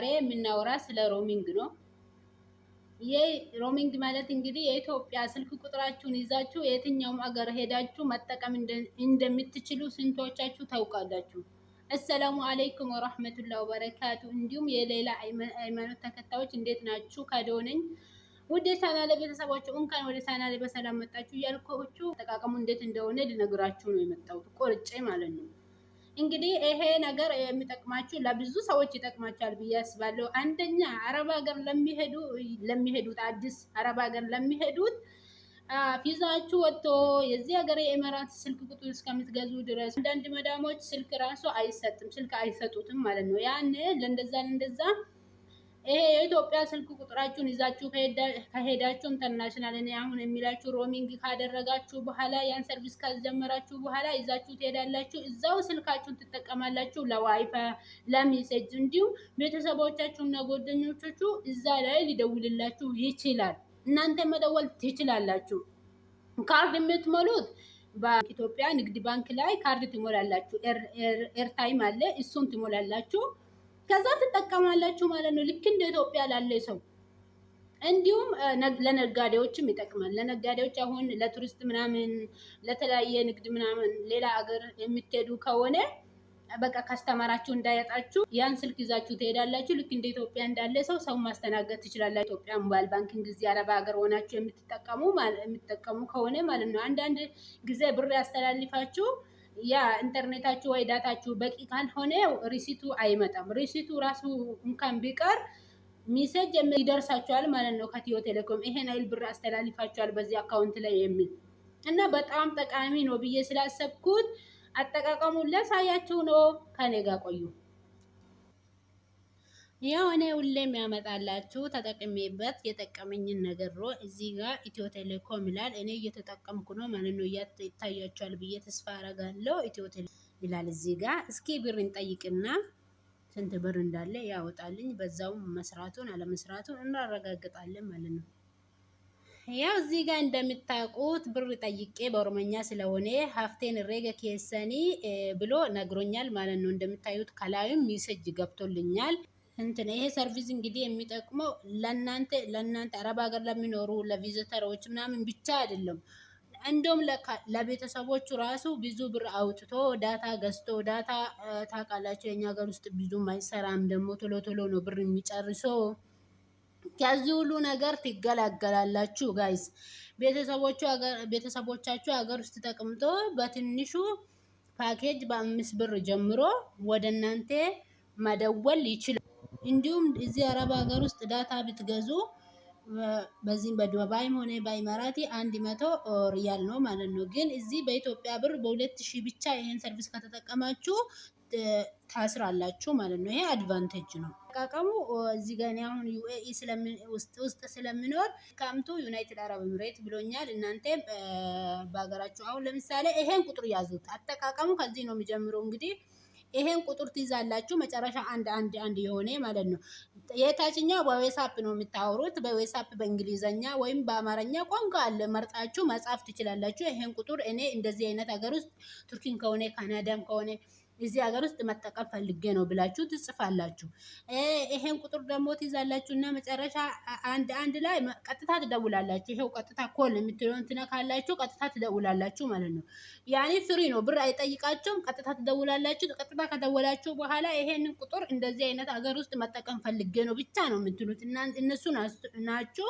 ዛሬ የምናወራ ስለ ሮሚንግ ነው። ይህ ሮሚንግ ማለት እንግዲህ የኢትዮጵያ ስልክ ቁጥራችሁን ይዛችሁ የትኛውም አገር ሄዳችሁ መጠቀም እንደምትችሉ ስንቶቻችሁ ታውቃላችሁ? አሰላሙ አለይኩም ወራህመቱላሂ ወበረካቱ። እንዲሁም የሌላ ሃይማኖት ተከታዮች እንዴት ናችሁ? ከዶነኝ ወደ ቻናሌ ቤተሰቦች እንኳን ወደ ቻናሌ በሰላም መጣችሁ እያልኳችሁ አጠቃቀሙ እንዴት እንደሆነ ልነግራችሁ ነው የመጣሁት፣ ቆርጬ ማለት ነው። እንግዲህ ይሄ ነገር የሚጠቅማችሁ ለብዙ ሰዎች ይጠቅማቸዋል ብዬ አስባለሁ። አንደኛ አረብ ሀገር ለሚሄዱት አዲስ አረብ ሀገር ለሚሄዱት ቪዛችሁ ወጥቶ የዚህ ሀገር የኢሚራት ስልክ ቁጥር እስከምትገዙ ድረስ አንዳንድ መዳሞች ስልክ ራሱ ስልክ አይሰጡትም ማለት ነው። ያን ለእንደዛ ይሄ የኢትዮጵያ ስልክ ቁጥራችሁን ይዛችሁ ከሄዳችሁ ኢንተርናሽናል እኔ አሁን የሚላችሁ ሮሚንግ ካደረጋችሁ በኋላ ያን ሰርቪስ ካስጀመራችሁ በኋላ ይዛችሁ ትሄዳላችሁ። እዛው ስልካችሁን ትጠቀማላችሁ ለዋይፋይ፣ ለሜሴጅ እንዲሁም ቤተሰቦቻችሁና ጓደኞቻችሁ እዛ ላይ ሊደውልላችሁ ይችላል። እናንተ መደወል ትችላላችሁ። ካርድ የምትሞሉት በኢትዮጵያ ንግድ ባንክ ላይ ካርድ ትሞላላችሁ። ኤርታይም አለ፣ እሱን ትሞላላችሁ። ከዛ ትጠቀማላችሁ ማለት ነው። ልክ እንደ ኢትዮጵያ ላለ ሰው። እንዲሁም ለነጋዴዎችም ይጠቅማል። ለነጋዴዎች አሁን ለቱሪስት ምናምን ለተለያየ ንግድ ምናምን ሌላ ሀገር የምትሄዱ ከሆነ በቃ ካስተማራችሁ እንዳያጣችሁ ያን ስልክ ይዛችሁ ትሄዳላችሁ። ልክ እንደ ኢትዮጵያ እንዳለ ሰው ማስተናገድ ትችላላችሁ። ኢትዮጵያ ሞባይል ባንኪንግ ጊዜ አረብ ሀገር ሆናችሁ የምትጠቀሙ ከሆነ ማለት ነው። አንዳንድ ጊዜ ብር ያስተላልፋችሁ ያ ኢንተርኔታችሁ ወይ ዳታችሁ በቂ ካልሆነ ሪሲቱ አይመጣም። ሪሲቱ ራሱ እንኳን ቢቀር ሜሴጅ ይደርሳችኋል ማለት ነው ከኢትዮ ቴሌኮም ይሄን አይል ብር አስተላልፋችኋል በዚህ አካውንት ላይ የሚል እና በጣም ጠቃሚ ነው ብዬ ስላሰብኩት አጠቃቀሙን ላሳያችሁ ነው። ከኔ ጋር ቆዩ። ያው እኔ ሁሌም ያመጣላችሁ ተጠቅሜበት የጠቀመኝን ነገር ነው። እዚህ ጋር ኢትዮ ቴሌኮም ይላል። እኔ እየተጠቀምኩ ነው ማለት ነው። ይታያችኋል ብዬ ተስፋ አረጋለሁ። ኢትዮ ቴሌኮም ይላል እዚህ ጋር። እስኪ ብር እንጠይቅና ስንት ብር እንዳለ ያወጣልኝ። በዛውም መስራቱን አለመስራቱን እናረጋግጣለን ማለት ነው። ያው እዚህ ጋር እንደምታውቁት ብር ጠይቄ በኦሮመኛ ስለሆነ ሀፍቴን ሬገ ኬሰኒ ብሎ ነግሮኛል ማለት ነው። እንደምታዩት ከላዩም ሜሴጅ ገብቶልኛል። ይሄ ሰርቪስ እንግዲህ የሚጠቅመው ለእናንተ አረብ ሀገር ለሚኖሩ ለቪዚተሮች ምናምን ብቻ አይደለም። እንደውም ለቤተሰቦቹ ራሱ ብዙ ብር አውጥቶ ዳታ ገዝቶ ዳታ ታውቃላችሁ፣ የኛ ሀገር ውስጥ ብዙም አይሰራም። ደግሞ ቶሎ ነው ብር የሚጨርሰው። ከዚህ ሁሉ ነገር ትገላገላላችሁ ጋይስ። ቤተሰቦቻችሁ ሀገር ውስጥ ተቀምጦ በትንሹ ፓኬጅ በ5 ብር ጀምሮ ወደ እናንተ መደወል ይችላል። እንዲሁም እዚህ አረብ ሀገር ውስጥ ዳታ ብትገዙ በዚህም በዱባይም ሆነ በኢማራቲ 100 ሪያል ነው ማለት ነው። ግን እዚህ በኢትዮጵያ ብር በ2000 ብቻ ይሄን ሰርቪስ ከተጠቀማችሁ ታስራላችሁ ማለት ነው። ይሄ አድቫንቴጅ ነው። አጠቃቀሙ እዚህ ጋር አሁን ዩኤኢ ውስጥ ስለሚኖር ካምቱ ዩናይትድ አረብ ኤምሬት ብሎኛል። እናንተ በሀገራችሁ አሁን ለምሳሌ ይሄን ቁጥር ያዙት። አጠቃቀሙ ከዚህ ነው የሚጀምረው። እንግዲህ ይሄን ቁጥር ትይዛላችሁ መጨረሻ አንድ የሆነ ማለት ነው። የታችኛው በዌሳፕ ነው የምታወሩት። በዌሳፕ በእንግሊዘኛ ወይም በአማርኛ ቋንቋ አለ፣ መርጣችሁ መጻፍ ትችላላችሁ። ይሄን ቁጥር እኔ እንደዚህ አይነት ሀገር ውስጥ ቱርኪን ከሆነ ካናዳም ከሆነ እዚህ ሀገር ውስጥ መጠቀም ፈልጌ ነው ብላችሁ ትጽፋላችሁ። ይሄን ቁጥር ደግሞ ትይዛላችሁ እና መጨረሻ አንድ ላይ ቀጥታ ትደውላላችሁ። ይሄው ቀጥታ ኮል የምትለውን ትነካላችሁ፣ ቀጥታ ትደውላላችሁ ማለት ነው። ያኔ ፍሪ ነው፣ ብር አይጠይቃችሁም። ቀጥታ ትደውላላችሁ። ቀጥታ ከደወላችሁ በኋላ ይሄንን ቁጥር እንደዚህ አይነት ሀገር ውስጥ መጠቀም ፈልጌ ነው ብቻ ነው የምትሉት እና እነሱ ናቸው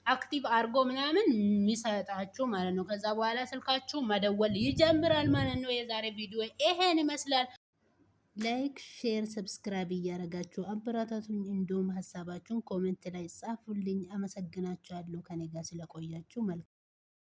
አክቲቭ አርጎ ምናምን የሚሰጣችሁ ማለት ነው። ከዛ በኋላ ስልካችሁ መደወል ይጀምራል ማለት ነው። የዛሬ ቪዲዮ ይሄን ይመስላል። ላይክ፣ ሼር፣ ሰብስክራይብ እያደረጋችሁ አበረታቱኝ። እንዲሁም ሀሳባችሁን ኮሜንት ላይ ጻፉልኝ። አመሰግናችኋለሁ ከኔ ጋር ስለቆያችሁ።